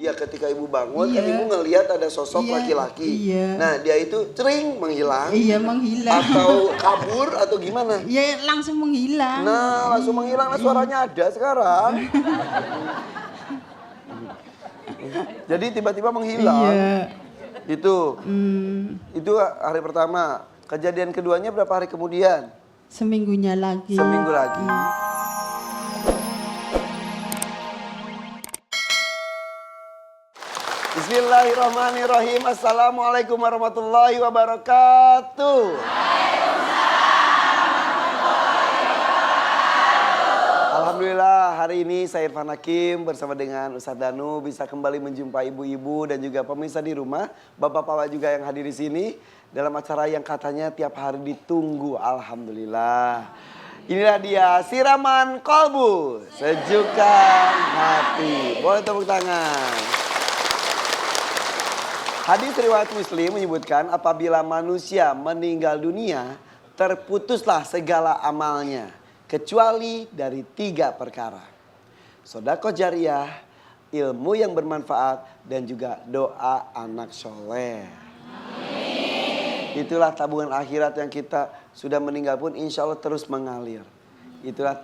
Ya ketika ibu bangun kan ibu ngelihat ada sosok laki-laki. Nah dia itu cering menghilang. Iya menghilang. Atau kabur atau gimana? Iya langsung menghilang. Nah langsung menghilang. Nah suaranya ada sekarang. Jadi tiba-tiba menghilang. Iya. Itu hari pertama. Kejadian keduanya berapa hari kemudian? Seminggunya lagi. Seminggu lagi. Bismillahirrahmanirrahim. Assalamualaikum warahmatullahi wabarakatuh. Alhamdulillah hari ini saya Irfan Hakim bersama dengan Ustadz Danu bisa kembali menjumpai ibu-ibu dan juga pemirsa di rumah, bapak-bapak juga yang hadir di sini dalam acara yang katanya tiap hari ditunggu. Alhamdulillah. Inilah dia siraman kolbu, sejukkan hati. Boleh tepuk tangan. Hadis riwayat Muslim menyebutkan apabila manusia meninggal dunia, terputuslah segala amalnya. Kecuali dari 3 perkara. Sedekah jariyah, ilmu yang bermanfaat, dan juga doa anak soleh. Itulah tabungan akhirat yang kita sudah meninggal pun insya Allah terus mengalir. Itulah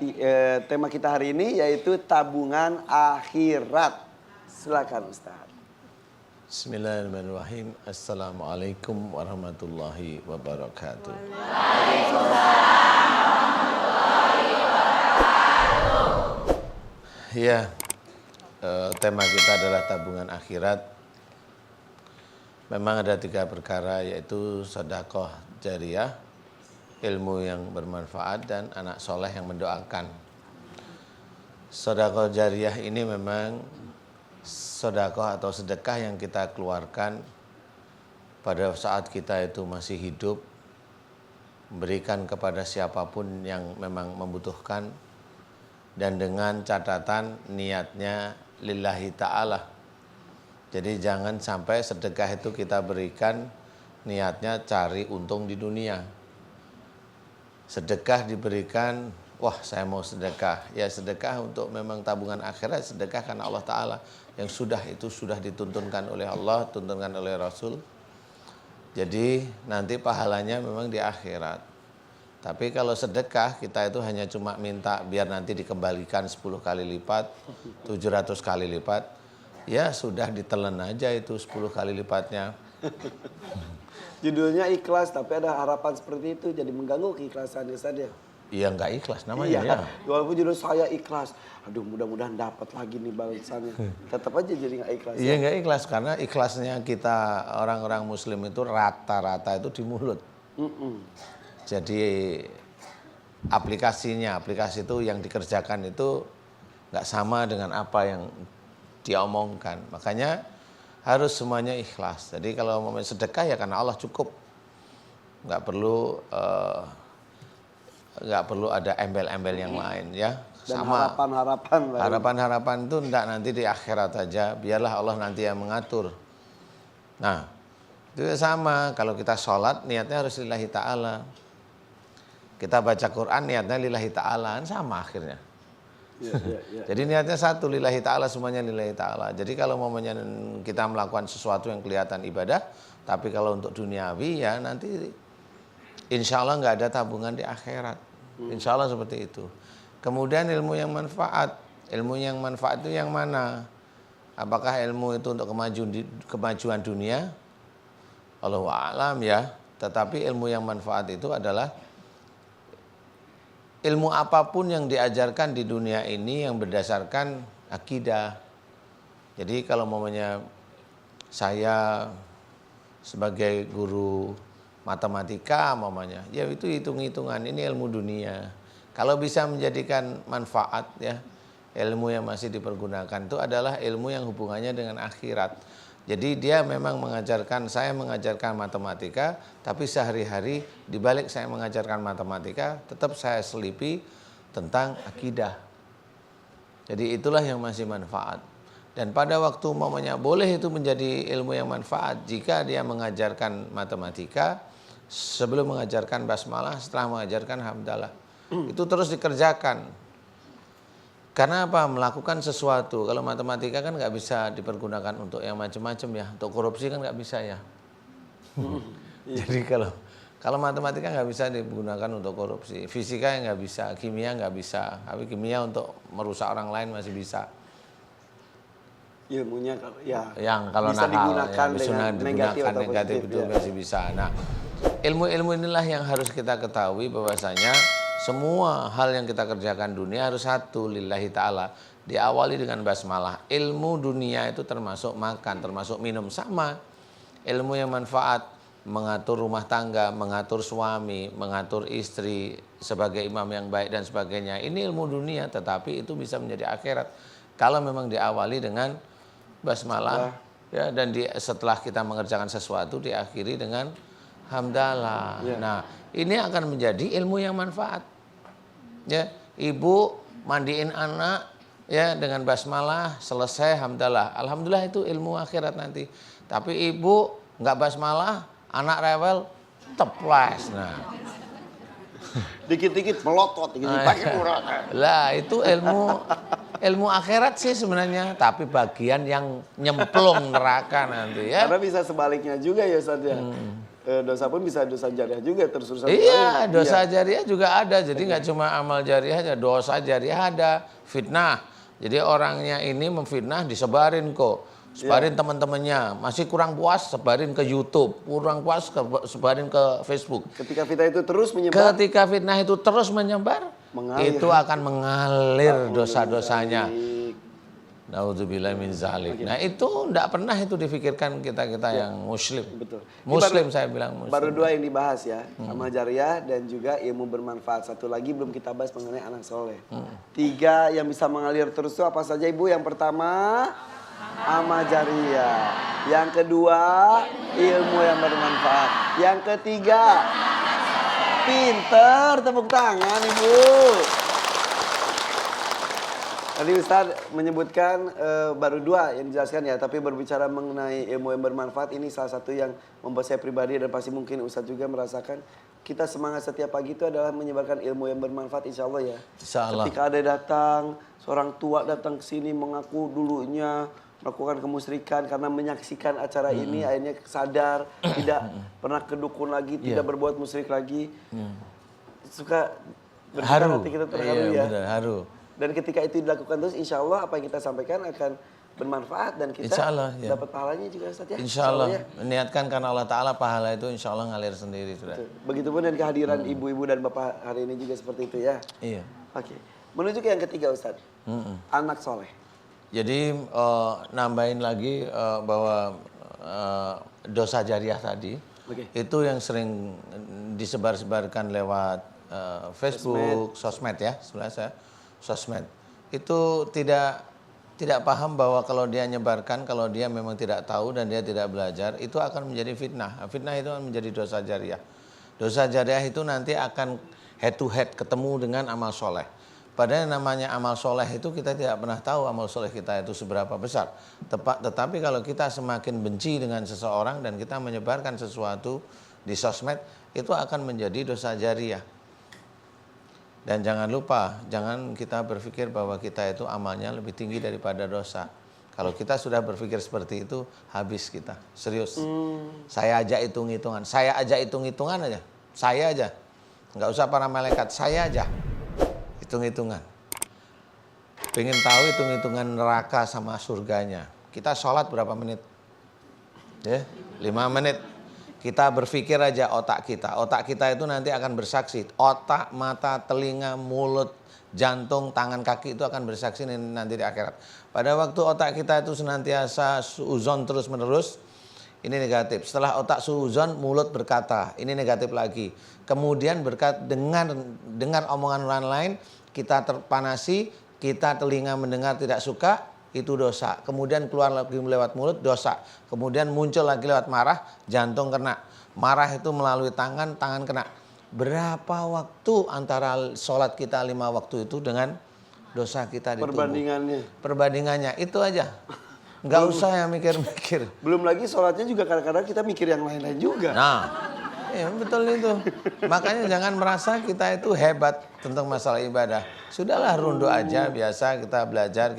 tema kita hari ini yaitu tabungan akhirat. Silakan Ustaz. Bismillahirrahmanirrahim. Assalamualaikum warahmatullahi wabarakatuh. Ya, tema kita adalah tabungan akhirat. Memang ada 3 perkara yaitu sedekah jariyah, ilmu yang bermanfaat, dan anak soleh yang mendoakan. Sedekah jariyah ini memang sedekah atau sedekah yang kita keluarkan pada saat kita itu masih hidup, memberikan kepada siapapun yang memang membutuhkan, dan dengan catatan niatnya lillahi ta'ala. Jadi jangan sampai sedekah itu kita berikan niatnya cari untung di dunia. Sedekah diberikan, wah saya mau sedekah. Ya sedekah untuk memang tabungan akhirat, sedekah karena Allah Ta'ala. Yang sudah dituntunkan oleh Allah, tuntunkan oleh Rasul. Jadi nanti pahalanya memang di akhirat. Tapi kalau sedekah kita itu hanya cuma minta biar nanti dikembalikan 10 kali lipat, 700 kali lipat. Ya sudah ditelan aja itu 10 kali lipatnya. Judulnya ikhlas tapi ada harapan seperti itu jadi mengganggu keikhlasannya saja. Iya nggak ikhlas namanya ya. Walaupun judul saya ikhlas, aduh mudah-mudahan dapat lagi nih balasannya. Tetap aja jadi nggak ikhlas. Iya nggak ikhlas karena ikhlasnya kita orang-orang Muslim itu rata-rata itu di mulut. Jadi aplikasi itu yang dikerjakan itu nggak sama dengan apa yang dia omongkan. Makanya harus semuanya ikhlas. Jadi kalau mau sedekah ya karena Allah cukup, nggak perlu ada embel-embel yang lain ya. Dan sama harapan itu enggak nanti di akhirat aja, biarlah Allah nanti yang mengatur. Nah itu sama kalau kita sholat niatnya harus lillahi ta'ala, kita baca Quran niatnya lillahi ta'ala, sama akhirnya. Jadi niatnya satu, lillahi ta'ala, semuanya lillahi ta'ala. Jadi kalau momennya kita melakukan sesuatu yang kelihatan ibadah, tapi kalau untuk duniawi ya nanti insya Allah nggak ada tabungan di akhirat. Insya Allah seperti itu. Kemudian ilmu yang manfaat. Ilmu yang manfaat itu yang mana? Apakah ilmu itu untuk kemajuan dunia? Allahu a'lam ya. Tetapi ilmu yang manfaat itu adalah ilmu apapun yang diajarkan di dunia ini yang berdasarkan akidah. Jadi kalau momennya saya sebagai guru matematika mamanya, ya itu hitung-hitungan, ini ilmu dunia. Kalau bisa menjadikan manfaat ya, ilmu yang masih dipergunakan itu adalah ilmu yang hubungannya dengan akhirat. Jadi dia memang saya mengajarkan matematika, tapi sehari-hari dibalik saya mengajarkan matematika, tetap saya selipi tentang akidah. Jadi itulah yang masih manfaat. Dan pada waktu mamanya boleh itu menjadi ilmu yang manfaat jika dia mengajarkan matematika sebelum mengajarkan basmalah, setelah mengajarkan hamdalah. Itu terus dikerjakan. Karena apa? Melakukan sesuatu. Kalau matematika kan nggak bisa dipergunakan untuk yang macam-macam ya. Untuk korupsi kan nggak bisa ya. Jadi kalau matematika nggak bisa digunakan untuk korupsi, fisika nggak bisa, kimia nggak bisa. Tapi kimia untuk merusak orang lain masih bisa. Ilmunya ya Yang kalau bisa nakal, digunakan ya, bisa dengan digunakan atau negatif positif, itu ya. masih bisa. Nah, ilmu-ilmu inilah yang harus kita ketahui bahwasanya semua hal yang kita kerjakan dunia harus satu lillahi ta'ala. Diawali dengan basmalah. Ilmu dunia itu termasuk makan, termasuk minum. Sama ilmu yang manfaat, mengatur rumah tangga, mengatur suami, mengatur istri sebagai imam yang baik dan sebagainya. Ini ilmu dunia tetapi itu bisa menjadi akhirat. Kalau memang diawali dengan basmalah ya, dan setelah kita mengerjakan sesuatu diakhiri dengan hamdalah. Ya. Nah, ini akan menjadi ilmu yang manfaat. Ya, ibu mandiin anak ya dengan basmalah, selesai hamdalah. Alhamdulillah itu ilmu akhirat nanti. Tapi ibu nggak basmalah, anak rewel, teples. Nah, Dikit-dikit melotot gitu, pakai murah. lah itu ilmu akhirat sih sebenarnya, tapi bagian yang nyemplung neraka nanti ya. Karena bisa sebaliknya juga ya Ustaz ya. Dosa pun bisa dosa jariah juga terus-terusan. Iya, dosa jariah juga ada. Jadi nggak cuma amal jariah aja, dosa jariah ada. Fitnah. Jadi orangnya ini memfitnah disebarin kok. Sebarin teman-temannya. Masih kurang puas, sebarin ke YouTube. Kurang puas, sebarin ke Facebook. Ketika fitnah itu terus menyebar, Ketika fitnah itu terus menyebar, Mengalir. itu akan mengalir dosa-dosanya. Naudzubillah min zalik. Nah itu enggak pernah itu difikirkan kita-kita yang muslim. betul. Muslim saya bilang muslim. Baru dua yang dibahas ya, amal jariah dan juga ilmu bermanfaat. Satu lagi belum kita bahas mengenai anak soleh. Tiga yang bisa mengalir terus itu apa saja Ibu? Yang pertama amal jariah. Yang kedua ilmu yang bermanfaat. Yang ketiga pinter, tepuk tangan Ibu. Tadi Ustadz menyebutkan baru dua yang dijelaskan ya, tapi berbicara mengenai ilmu yang bermanfaat ini salah satu yang membuat saya pribadi dan pasti mungkin Ustadz juga merasakan kita semangat setiap pagi itu adalah menyebarkan ilmu yang bermanfaat insya Allah ya. Insya Allah. Ketika ada datang, seorang tua datang ke sini mengaku dulunya melakukan kemusyrikan karena menyaksikan acara ini akhirnya sadar, tidak pernah ke dukun lagi, tidak berbuat musyrik lagi. Suka Haru. hati kita terharu Iya, ya. benar, haru. Dan ketika itu dilakukan terus, insya Allah apa yang kita sampaikan akan bermanfaat dan kita Insya Allah, ya. dapat pahalanya juga Ustaz ya. Insya Allah, ya. meniatkan karena Allah Ta'ala pahala itu insya Allah ngalir sendiri sudah. Begitupun dan kehadiran ibu-ibu dan bapak hari ini juga seperti itu ya. Iya. Oke, menuju ke yang ketiga Ustaz, anak soleh. Jadi nambahin lagi bahwa dosa jariah tadi itu yang sering disebar-sebarkan lewat Facebook, sosmed ya, sebenarnya saya sosmed itu tidak paham bahwa kalau dia nyebarkan, kalau dia memang tidak tahu dan dia tidak belajar, itu akan menjadi fitnah. Fitnah itu akan menjadi dosa jariah. Dosa jariah itu nanti akan head to head ketemu dengan amal soleh. Padahal namanya amal soleh itu kita tidak pernah tahu amal soleh kita itu seberapa besar. Tetapi kalau kita semakin benci dengan seseorang dan kita menyebarkan sesuatu di sosmed, itu akan menjadi dosa jariah. Dan jangan lupa, jangan kita berpikir bahwa kita itu amalnya lebih tinggi daripada dosa. Kalau kita sudah berpikir seperti itu, habis kita. Serius. Saya aja hitung-hitungan. Saya aja hitung-hitungan aja. Saya aja. Nggak usah para malaikat. Saya aja. Hitung-hitungan. Pengen tahu hitung-hitungan neraka sama surganya. Kita sholat berapa menit? Ya, 5 menit. Kita berpikir aja otak kita. Otak kita itu nanti akan bersaksi. Otak, mata, telinga, mulut, jantung, tangan, kaki itu akan bersaksi nanti di akhirat. Pada waktu otak kita itu senantiasa suuzon terus menerus, ini negatif. Setelah otak suuzon, mulut berkata, ini negatif lagi. Kemudian dengar omongan orang lain, kita terpanasi, kita telinga mendengar tidak suka, itu dosa. Kemudian keluar lagi lewat mulut, dosa. Kemudian muncul lagi lewat marah, jantung kena. Marah itu melalui tangan, tangan kena. Berapa waktu antara sholat kita 5 waktu itu dengan dosa kita di tubuh? Perbandingannya itu aja. Nggak usah yang mikir-mikir. Belum lagi sholatnya juga kadang-kadang kita mikir yang lain-lain juga. Nah, Ya, betul itu. Makanya jangan merasa kita itu hebat tentang masalah ibadah. Sudahlah runduk aja, biasa kita belajar.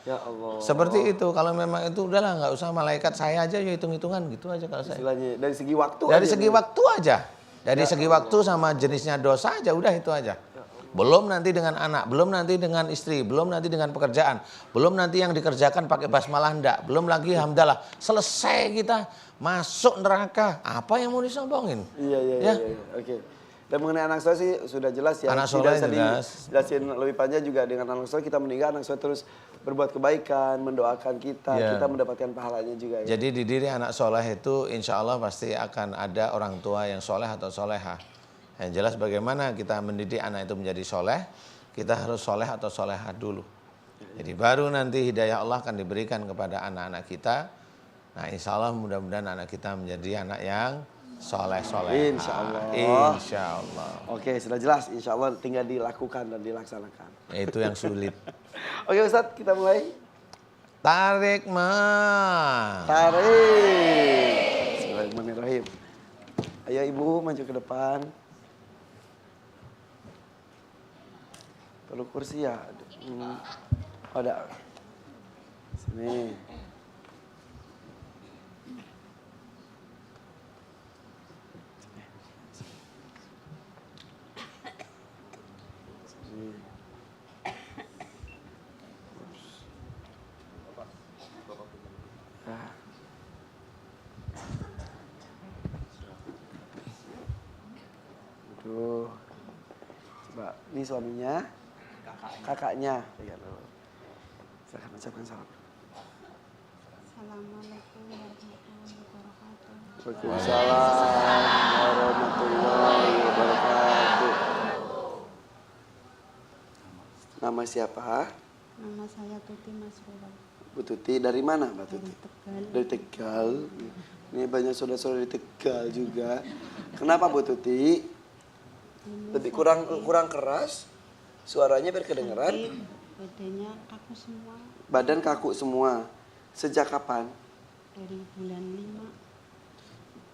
Ya Allah. Seperti itu. Kalau memang itu udahlah nggak usah malaikat, saya aja ya hitung-hitungan gitu aja kalau saya. Istilahnya dari segi waktu Dari aja segi nih. waktu aja. Dari segi waktu sama jenisnya dosa aja, udah itu aja. Belum nanti dengan anak, belum nanti dengan istri, belum nanti dengan pekerjaan, belum nanti yang dikerjakan pakai basmalah enggak, belum lagi hamdalah. Selesai kita masuk neraka. Apa yang mau disombongin? Iya. Oke. Dan mengenai anak soleh sih sudah jelas ya. Anak Tidak soleh usah jelas. dijelasin lebih panjang juga dengan anak soleh kita meninggal, anak soleh terus berbuat kebaikan, mendoakan kita, Ya. kita mendapatkan pahalanya juga ya. Jadi di diri anak soleh itu insya Allah pasti akan ada orang tua yang soleh atau soleha. Yang jelas bagaimana kita mendidik anak itu menjadi soleh, kita harus soleh atau soleha dulu. Jadi baru nanti hidayah Allah akan diberikan kepada anak-anak kita. Nah insya Allah mudah-mudahan anak kita menjadi anak yang soleh-soleh. Insya Allah. Insya Allah. Oke, sudah jelas. Insya Allah tinggal dilakukan dan dilaksanakan. Itu yang sulit. Oke Ustadz, kita mulai. Tarik mah. Tarik. Bismillahirrahmanirrahim. Ayo Ibu maju ke depan. Perlu kursi ya? Oh, ada. Sini. Sini. Ah. Aduh. Coba, ini suaminya. Kakaknya. Lihat dulu. Silahkan ucapkan salam. Assalamualaikum warahmatullahi wabarakatuh. Waalaikumsalam warahmatullahi wabarakatuh. Nama siapa? Nama saya Tuti Masrura Bu Tuti. Dari mana Mbak dari Tuti? Tegal. Dari Tegal. Ini banyak saudara-saudara di Tegal juga. Kenapa Bu Tuti? Lebih kurang keras? Suaranya biar kedengeran? Badannya kaku semua Badan kaku semua. Sejak kapan? dari bulan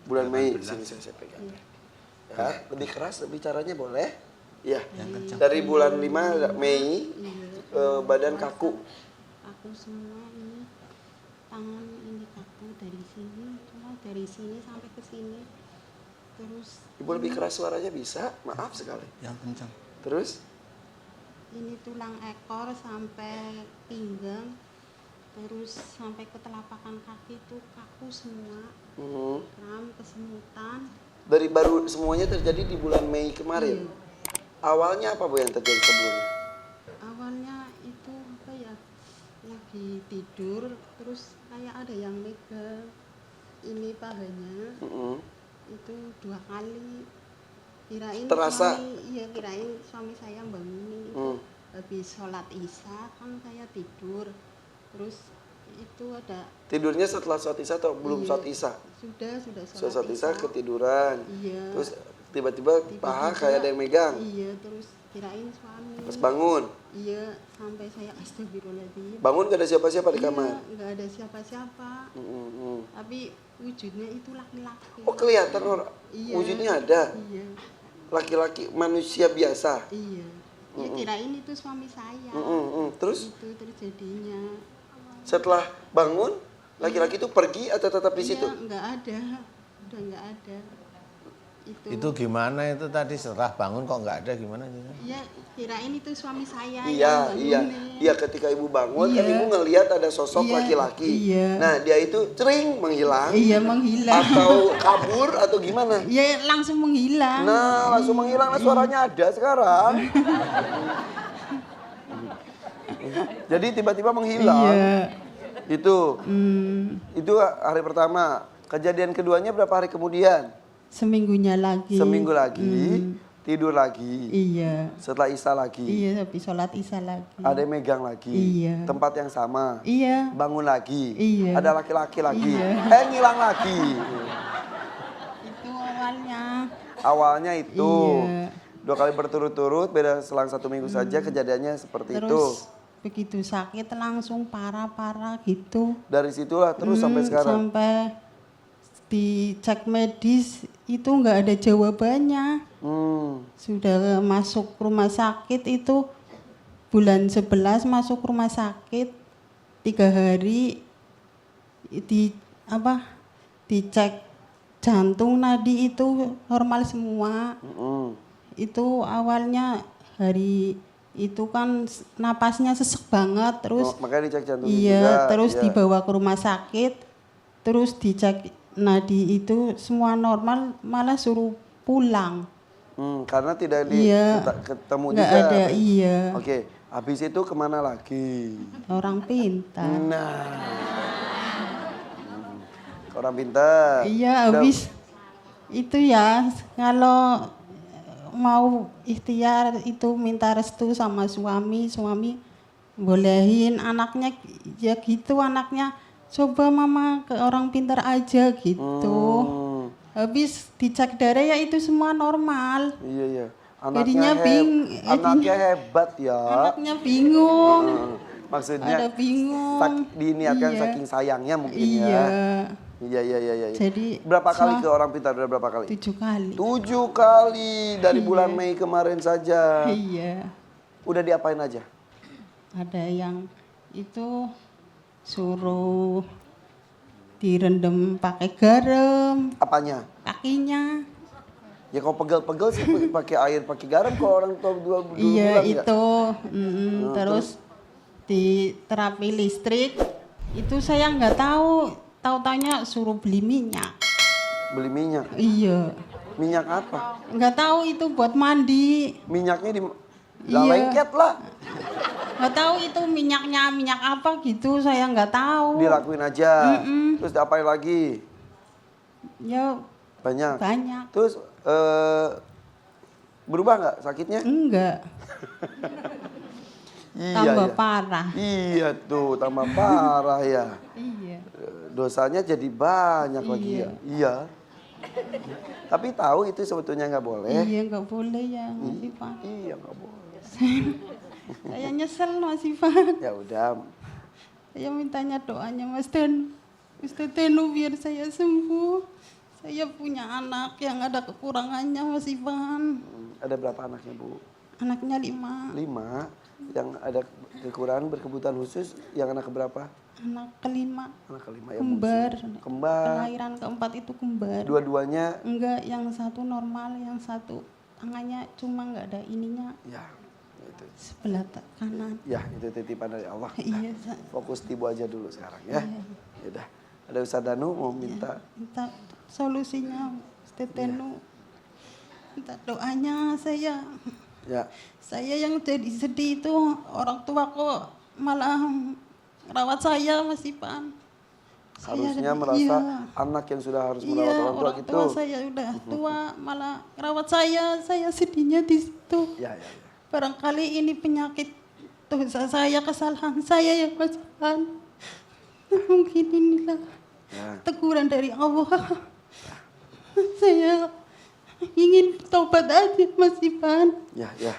5. Bulan Mei. Sini saya pegang. Iya. Ya, lebih keras bicaranya boleh? Iya. Dari bulan 5 Mei badan kaku. Kaku semua ini. Tangan ini kaku dari sini, cuma dari sini sampai ke sini. Terus Ibu lebih keras suaranya bisa? Maaf sekali. Yang kencang. Terus? ini tulang ekor sampai pinggang, terus sampai ke telapakan kaki itu kaku semua, kram, kesemutan. Dari baru semuanya terjadi di bulan Mei kemarin. Iya. Awalnya apa Bu yang terjadi sebelumnya? Awalnya itu apa ya, lagi tidur terus kayak ada yang megang ini pahanya, itu 2 kali. Kirain Terasa? kirain suami saya bangunin. Habis sholat isya kan saya tidur, terus itu ada Tidurnya setelah sholat isya atau belum Iya. sholat isya? sudah Sholat isya ketiduran. Iya. Terus tiba-tiba paha kayak ada yang megang. Iya, terus kirain suami. Pas bangun. Iya, sampai saya astagfirullahaladzim. Bangun gak ada siapa-siapa di kamar. Iya, nggak ada siapa-siapa. Tapi wujudnya itu laki-laki. Oh kelihatan orang. Iya. Wujudnya ada. Iya, Laki-laki manusia biasa. iya. Ya kirain itu suami saya. Terus Itu terjadinya. setelah bangun laki-laki itu pergi atau tetap di situ? Iya, nggak ada. Udah nggak ada. Itu gimana itu tadi setelah bangun kok nggak ada gimana? Iya, kirain itu suami saya Iya, yang iya. Iya, ketika ibu bangun kan Iya. ibu ngelihat ada sosok Iya, laki-laki. iya. Nah, dia itu cering menghilang Iya, menghilang. atau kabur atau gimana? Iya, langsung menghilang. Nah, langsung menghilang. Nah, suaranya ada sekarang. Jadi tiba-tiba menghilang. Iya. Itu hari pertama. Kejadian keduanya berapa hari kemudian? Seminggunya lagi. Seminggu lagi, tidur lagi. Iya. Setelah isya lagi. Iya, habis sholat isya lagi. Ada yang megang lagi. Iya. Tempat yang sama. Iya. Bangun lagi. Iya. Ada laki-laki lagi. Iya. Ngilang lagi. Itu awalnya. Awalnya itu. Iya. 2 kali berturut-turut, beda selang 1 minggu saja kejadiannya seperti itu. Terus begitu sakit langsung parah-parah gitu. Dari situlah terus sampai sekarang. Sampai dicek medis itu nggak ada jawabannya. Sudah masuk rumah sakit itu bulan 11 masuk rumah sakit 3 hari dicek jantung nadi itu normal semua. Itu awalnya hari itu kan napasnya sesek banget terus makanya dicek jantung iya juga, terus iya. dibawa ke rumah sakit terus dicek nadi itu semua normal malah suruh pulang. Karena tidak Iya, ketemu nggak juga. ada, iya. Oke, habis itu kemana lagi? Orang pintar. Nah, orang pintar. Iya, Udah- habis itu ya kalau mau ikhtiar itu minta restu sama suami bolehin anaknya ya gitu anaknya coba mama ke orang pintar aja gitu. Habis dicek darah ya itu semua normal. Iya, iya. Jadinya Anaknya hebat ya. Anaknya bingung. Maksudnya Ada bingung. diniatkan Iya. saking sayangnya mungkin Iya. ya. Iya, iya, iya, iya. Jadi berapa kali ke orang pintar? Udah berapa kali? 7 kali. 7 kali dari bulan Mei kemarin saja. Iya. Udah diapain aja? Ada yang itu suruh direndam pakai garam Apanya? kakinya. Ya kalau pegel-pegel sih pakai air, pakai garam kalau orang tua dulu Iya bilang ya. itu. Terus di terapi listrik itu saya nggak tahu. Tahu-taunya suruh beli minyak. Beli minyak. Iya. Minyak apa? Nggak tahu itu buat mandi. Minyaknya di Iya. lengket lah. Nggak tahu itu minyaknya minyak apa gitu. Saya nggak tahu. Dilakuin aja. Terus diapain lagi? Ya Banyak. banyak. Terus berubah nggak sakitnya? Enggak. Iya, Tambah iya. parah. Iya tuh, tambah parah ya. Iya. Dosanya jadi banyak lagi ya. Iya. Tapi tahu itu sebetulnya nggak boleh. Iya nggak boleh ya Mas Ivan. Iya nggak boleh. Saya nyesel Mas Ivan. Ya udah. Saya mintanya doanya Mas Tenu biar saya sembuh. Saya punya anak yang ada kekurangannya Mas Ivan. Ada berapa anaknya Bu? Anaknya 5. 5. Yang ada kekurangan berkebutuhan khusus. Yang anak keberapa? Anak kelima. Anak kelima ya. Kembar. Kembar. Kelahiran keempat itu kembar. Dua-duanya. Enggak, yang satu normal, yang satu tangannya cuma nggak ada ininya Ya. Itu. sebelah kanan. Ya itu titipan dari Allah. Iya, Fokus tibu aja dulu sekarang ya. Yaudah. Ada Ustadz Danu mau minta. minta solusinya Tetenu. Minta doanya saya. Ya. Saya yang jadi sedih itu orang tua kok malah rawat saya Mas Ipan. Harusnya merasa iya, anak yang sudah harus merawat iya, orang tua gitu. tua saya udah tua malah rawat saya sedihnya di situ. Ya, ya, ya. Barangkali ini penyakit dosa saya, kesalahan saya ya Mas Ipan. Mungkin inilah Ya. teguran dari Allah. Saya ingin tobat aja Mas Ipan. Ya, ya.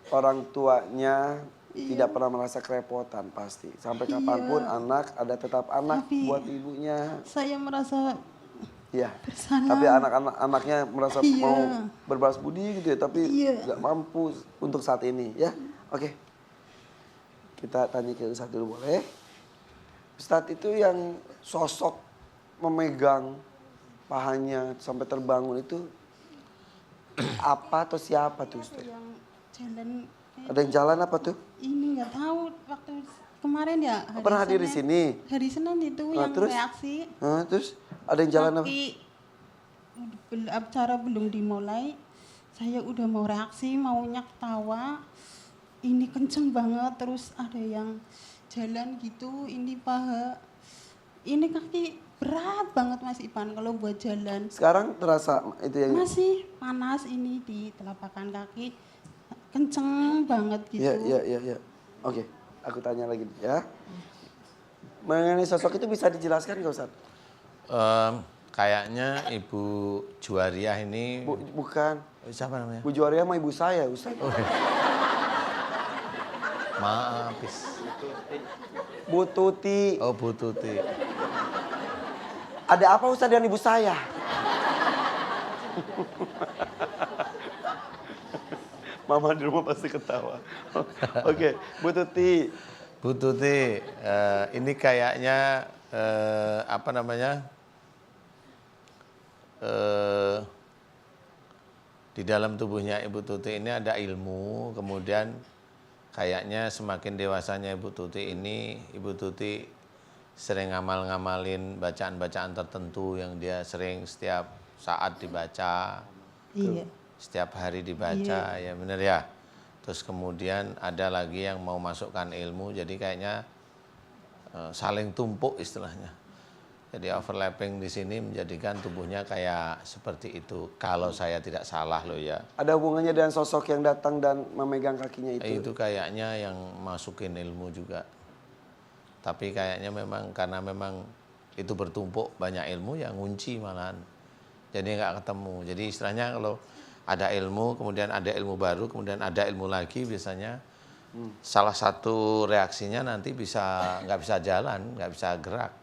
Orang tuanya Iya. tidak pernah merasa kerepotan pasti. Sampai kapanpun anak ada tetap anak Tapi- buat ibunya. Saya merasa Iya. bersalah. Tapi anaknya merasa Iya. mau berbalas budi gitu ya, tapi Iya. nggak mampu untuk saat ini ya. Oke. Kita tanya ke Ustadz dulu boleh? Ustadz itu yang sosok memegang pahanya sampai terbangun itu apa atau siapa tuh Ustadz? Yang jalan Ada yang jalan apa tuh? ini nggak tahu waktu kemarin ya. Pernah hadir di Senin. sini? Hari Senin itu Nah, yang terus? reaksi. Terus ada yang jalan apa? Tapi acara belum dimulai, saya udah mau reaksi, maunya ketawa. Ini kenceng banget, terus ada yang jalan gitu, ini paha. Ini kaki berat banget Mas Ipan kalau buat jalan. Sekarang terasa itu yang Masih panas ini di telapak kaki, kenceng banget gitu. Iya. Oke, aku tanya lagi nih, ya. Mengenai sosok itu bisa dijelaskan nggak Ustadz? Kayaknya Ibu Juwariah ini Bukan. siapa namanya? Bu Juwaria sama ibu saya Ustadz. Maaf, Bu Tuti. oh Bu Tuti. Ada apa Ustaz dengan ibu saya? Mama di rumah pasti ketawa. Oke, Bu Tuti. Bu Tuti, ini kayaknya apa namanya? Di dalam tubuhnya Ibu Tuti ini ada ilmu, kemudian kayaknya semakin dewasanya Ibu Tuti ini, Ibu Tuti sering ngamalin bacaan-bacaan tertentu yang dia sering setiap saat dibaca, Iya. setiap hari dibaca, ya benar ya. Terus kemudian ada lagi yang mau masukkan ilmu, jadi kayaknya saling tumpuk istilahnya. Jadi overlapping di sini menjadikan tubuhnya kayak seperti itu. Kalau saya tidak salah loh ya. Ada hubungannya dengan sosok yang datang dan memegang kakinya itu? Itu kayaknya yang masukin ilmu juga. Tapi kayaknya memang karena memang itu bertumpuk banyak ilmu yang ngunci malahan. Jadi nggak ketemu. Jadi istilahnya kalau ada ilmu, kemudian ada ilmu baru, kemudian ada ilmu lagi biasanya salah satu reaksinya nanti nggak bisa jalan, nggak bisa gerak.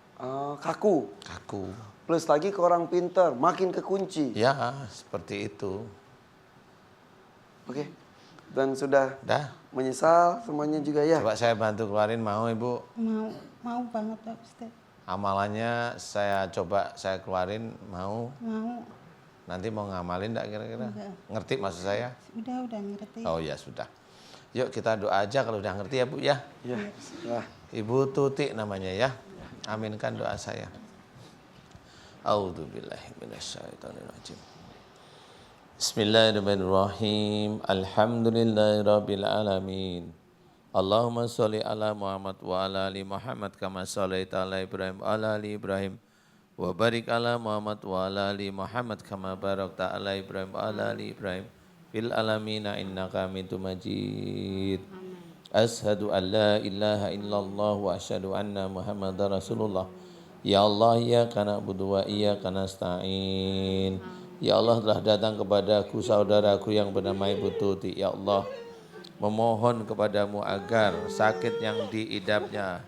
Kaku. Kaku. Plus lagi ke orang pinter, makin kekunci. Ya, seperti itu. Oke. Dan sudah Dah. menyesal semuanya juga ya? Coba saya bantu keluarin, mau Ibu? Mau banget Pak Ustaz. Amalannya saya coba saya keluarin, mau? Mau. Nanti mau ngamalin enggak kira-kira? Enggak. Ngerti maksud saya? Udah ngerti. Oh ya sudah. Yuk kita doa aja kalau udah ngerti ya Bu ya. Iya. Nah, Ibu Tuti namanya ya. Aminkan doa saya. A'udzubillahi minasyaitonirrajim. Bismillahirrahmanirrahim. Alhamdulillahirabbil alamin. Allahumma sholli ala Muhammad wa ala ali Muhammad kama shallaita ala Ibrahim wa ala ali Ibrahim wa barik ala Muhammad wa ala ali Muhammad kama barakta ala Ibrahim wa ala ali Ibrahim fil alamin innaka Hamidum Majid. Ashhadu an la ilaha illallah wa asyhadu anna Muhammadar Rasulullah. Ya Allah, iyyaka na'budu wa iyyaka nasta'in. Ya Allah, telah datang kepadaku saudaraku yang bernama Ibu Tuti. Ya Allah, memohon kepadamu agar sakit yang diidapnya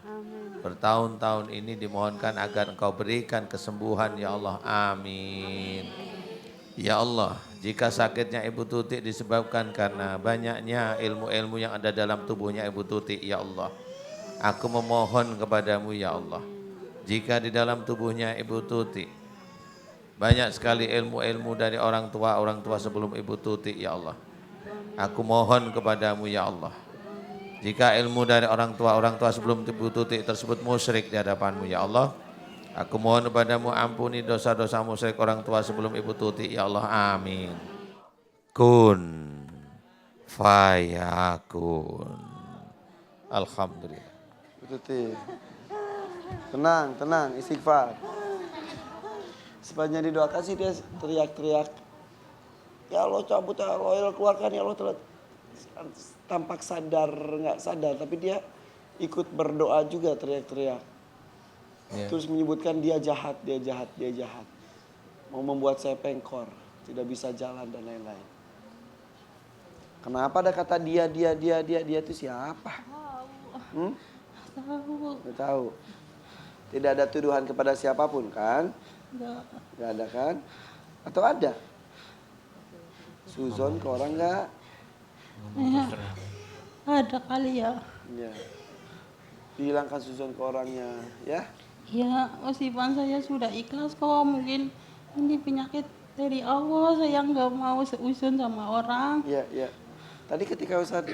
bertahun-tahun ini dimohonkan agar Engkau berikan kesembuhan ya Allah. Amin. Ya Allah, jika sakitnya Ibu Tuti disebabkan karena banyaknya ilmu-ilmu yang ada dalam tubuhnya Ibu Tuti, ya Allah, aku memohon kepadamu ya Allah, jika di dalam tubuhnya Ibu Tuti banyak sekali ilmu-ilmu dari orang tua sebelum Ibu Tuti, ya Allah, aku mohon kepadamu ya Allah, jika ilmu dari orang tua sebelum Ibu Tuti tersebut musyrik di hadapanmu ya Allah, aku mohon kepadamu ampuni dosa-dosa musyrik orang tua sebelum Ibu Tuti ya Allah. Amin. Kun fayakun. Alhamdulillah. Tuti. Tenang, istighfar. Sepanjang didoakan sih dia teriak-teriak. Ya Allah cabut, ya Allah keluarkan, ya Allah telat. Tampak sadar, nggak sadar, tapi dia ikut berdoa juga teriak-teriak. Ya. Terus menyebutkan dia jahat. Mau membuat saya pengkor, tidak bisa jalan dan lain-lain. Kenapa ada kata dia itu siapa? Nggak tahu. Tidak ada tuduhan kepada siapapun kan? Nggak ada kan? Atau ada? Suzon ke orang nggak? Ya, ada kali ya. Ya. Hilangkan suzon ke orangnya, ya? Ya, meskipun saya sudah ikhlas kok, mungkin ini penyakit dari Allah, saya nggak mau seuzon sama orang. Ya. Tadi ketika Ustaz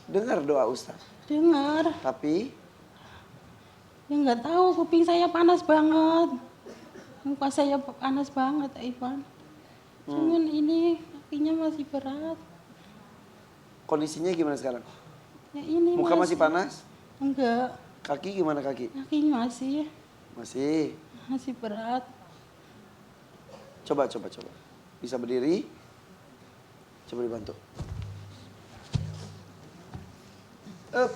dengar doa Ustaz. Dengar, Tapi ya nggak tahu, kuping saya panas banget, muka saya panas banget, Ivan. Cuman ini kakinya masih berat. kondisinya gimana sekarang? Ya ini Muka masih panas? Enggak, Kaki gimana kaki? kakinya masih Masih. berat. Coba. Bisa berdiri? Coba dibantu. Up.